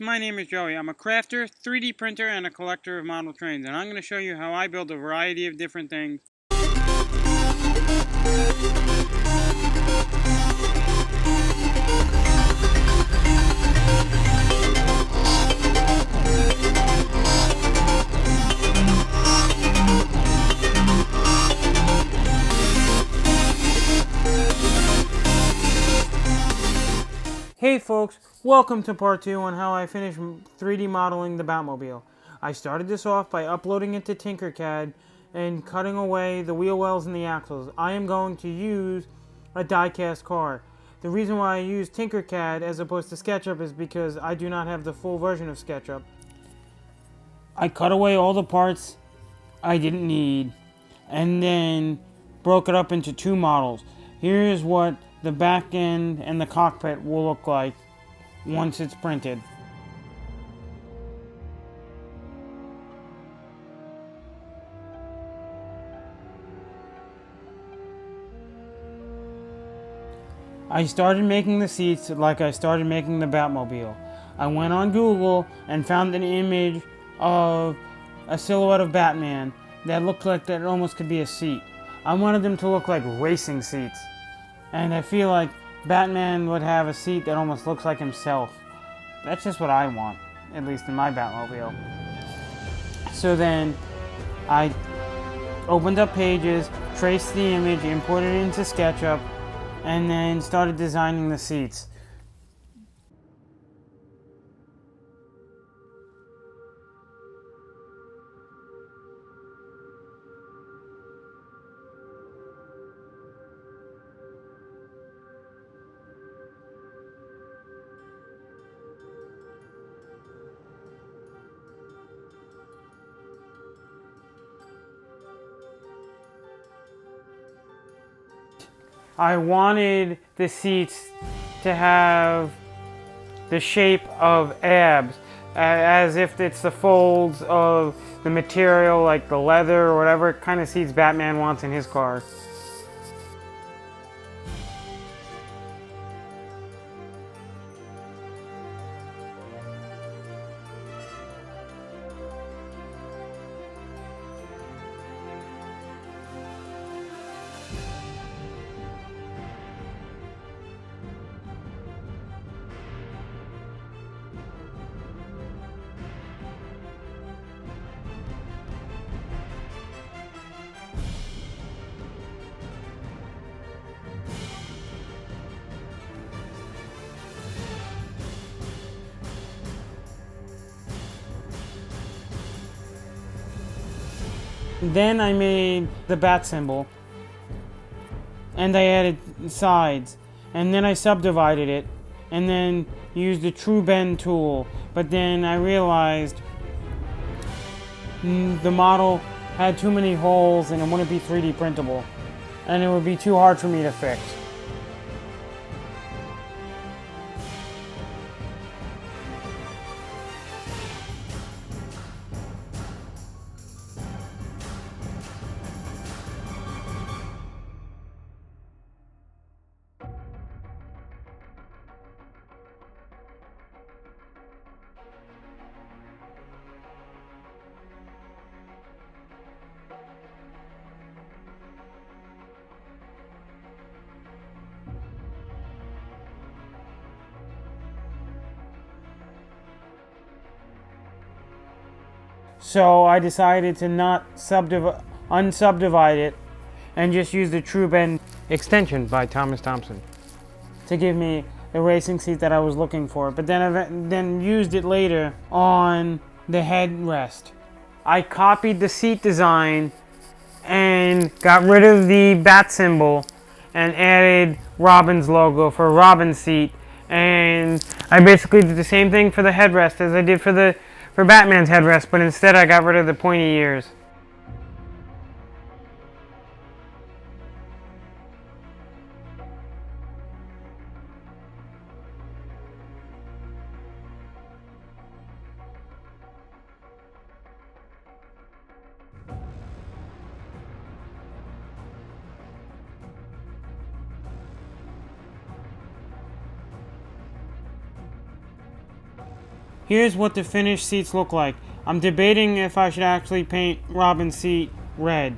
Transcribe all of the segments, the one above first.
My name is Joey. I'm a crafter, 3D printer, and a collector of model trains, and I'm going to show you how I build a variety of different things. Hey folks, welcome to part 2 on how I finished 3D modeling the Batmobile. I started this off by uploading it to Tinkercad and cutting away the wheel wells and the axles. I am going to use a die-cast car. The reason why I use Tinkercad as opposed to SketchUp is because I do not have the full version of SketchUp. I cut away all the parts I didn't need and then broke it up into 2 models. Here's what the back end and the cockpit will look like once it's printed. I started making the seats like I started making the Batmobile. I went on Google and found an image of a silhouette of Batman that looked like that almost could be a seat. I wanted them to look like racing seats. And I feel like Batman would have a seat that almost looks like himself. That's just what I want, at least in my Batmobile. So then I opened up Pages, traced the image, imported it into SketchUp, and then started designing the seats. I wanted the seats to have the shape of abs, as if it's the folds of the material, like the leather or whatever kind of seats Batman wants in his car. Then I made the bat symbol, and I added sides, and then I subdivided it, and then used the True Bend tool. But then I realized the model had too many holes and it wouldn't be 3D printable, and it would be too hard for me to fix. So I decided to not unsubdivide it and just use the True Bend extension by Thomas Thompson to give me the racing seat that I was looking for. But then used it later on the headrest. I copied the seat design and got rid of the bat symbol and added Robin's logo for Robin's seat. And I basically did the same thing for the headrest as I did for Batman's headrest, but instead I got rid of the pointy ears. Here's what the finished seats look like. I'm debating if I should actually paint Robin's seat red.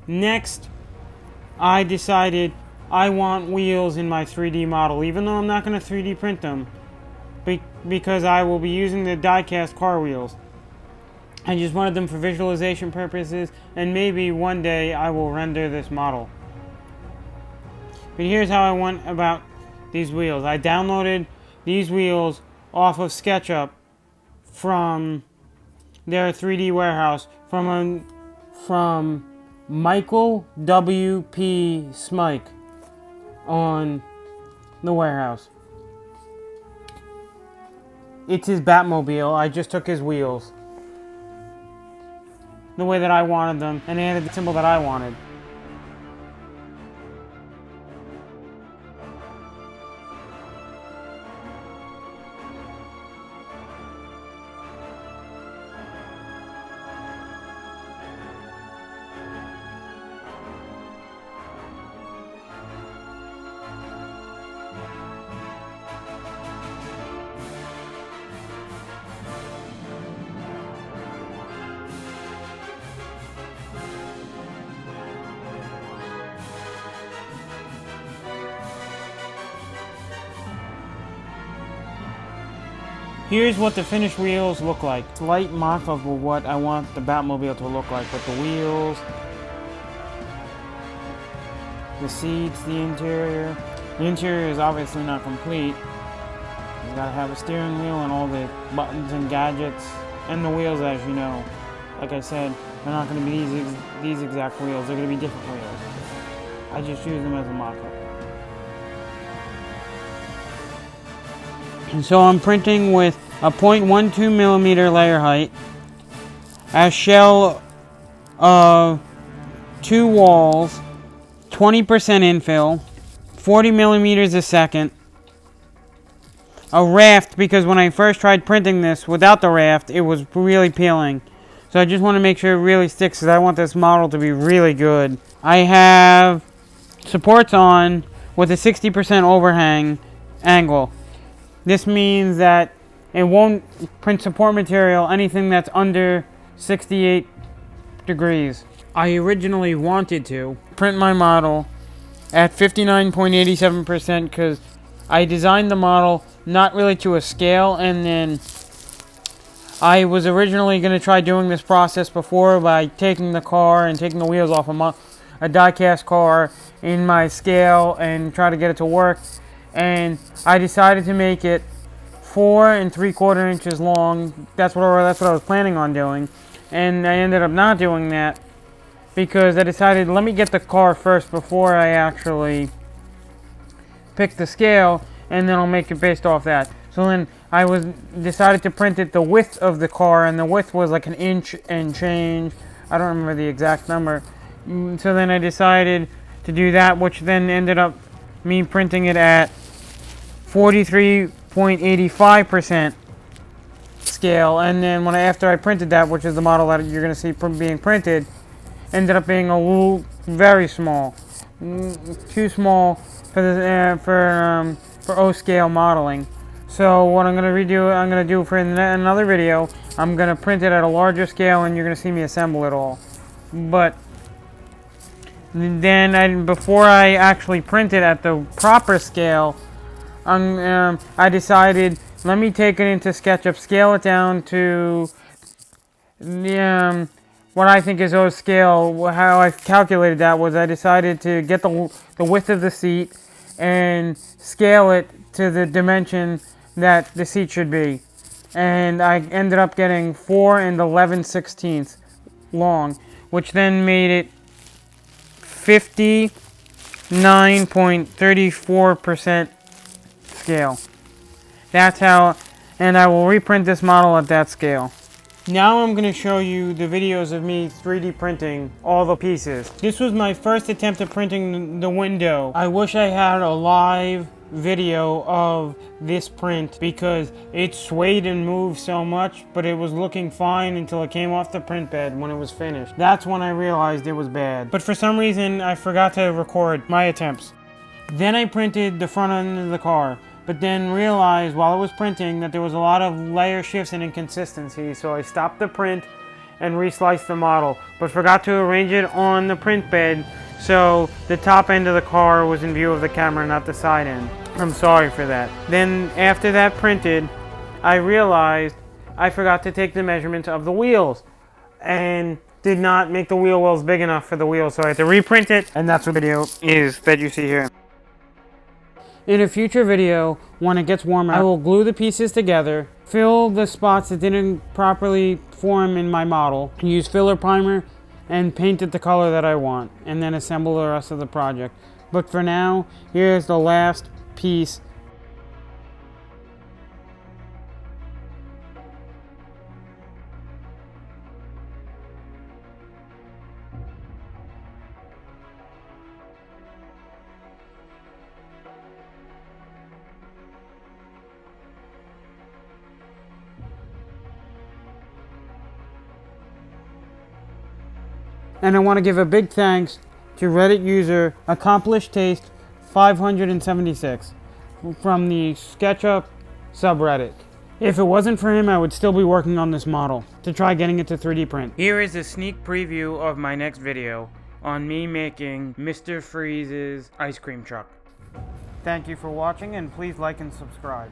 Next, I decided I want wheels in my 3D model, even though I'm not going to 3D print them, because I will be using the die-cast car wheels. I just wanted them for visualization purposes, and maybe one day I will render this model. But here's how I went about these wheels. I downloaded these wheels off of SketchUp from their 3D warehouse from Michael W.P. Smike on the warehouse. It's his Batmobile. I just took his wheels the way that I wanted them and added the symbol that I wanted. Here's what the finished wheels look like. Slight mock of what I want the Batmobile to look like, with the wheels, the seats, the interior. The interior is obviously not complete. It's got to have a steering wheel and all the buttons and gadgets, and the wheels, as you know. Like I said, they're not going to be these exact wheels. They're going to be different wheels. I just use them as a mock-up. And so I'm printing with a 0.12 millimeter layer height, a shell of 2 walls, 20% infill, 40 millimeters a second, a raft, because when I first tried printing this without the raft, it was really peeling. So I just want to make sure it really sticks, because I want this model to be really good. I have supports on with a 60% overhang angle. This means that it won't print support material anything that's under 68 degrees. I originally wanted to print my model at 59.87% because I designed the model not really to a scale, and then I was originally going to try doing this process before by taking the car and taking the wheels off a die-cast car in my scale and try to get it to work. And I decided to make it 4 3/4 inches long. That's what I was planning on doing, and I ended up not doing that because I decided, let me get the car first before I actually pick the scale, and then I'll make it based off that. So then I decided to print it the width of the car, and the width was like 1 inch and change. I don't remember the exact number. So then I decided to do that, which then ended up me printing it at 43.85% scale. And then after I printed that, which is the model that you're going to see being printed, ended up being a little very small, too small for O scale modeling. So what I'm going to do for another video, I'm going to print it at a larger scale, and you're going to see me assemble it all. But then before I actually print it at the proper scale, I decided, let me take it into SketchUp, scale it down to what I think is O scale. How I calculated that was I decided to get the width of the seat and scale it to the dimension that the seat should be. And I ended up getting 4 11/16 long, which then made it 59.34% scale. That's how, and I will reprint this model at that scale. Now I'm going to show you the videos of me 3D printing all the pieces. This was my first attempt at printing the window. I wish I had a live video of this print because it swayed and moved so much, but it was looking fine until it came off the print bed when it was finished. That's when I realized it was bad. But for some reason I forgot to record my attempts. Then I printed the front end of the car. but then realized while it was printing that there was a lot of layer shifts and inconsistencies, so I stopped the print and resliced the model, but forgot to arrange it on the print bed so the top end of the car was in view of the camera, not the side end. I'm sorry for that. Then after that printed, I realized I forgot to take the measurements of the wheels and did not make the wheel wells big enough for the wheels, so I had to reprint it, and that's what the video is that you see here. In a future video, when it gets warmer, I will glue the pieces together, fill the spots that didn't properly form in my model, use filler primer, and paint it the color that I want, and then assemble the rest of the project. But for now, here's the last piece. And I want to give a big thanks to Reddit user Accomplished Taste 576 from the SketchUp subreddit. If it wasn't for him, I would still be working on this model to try getting it to 3D print. Here is a sneak preview of my next video on me making Mr. Freeze's ice cream truck. Thank you for watching, and please like and subscribe.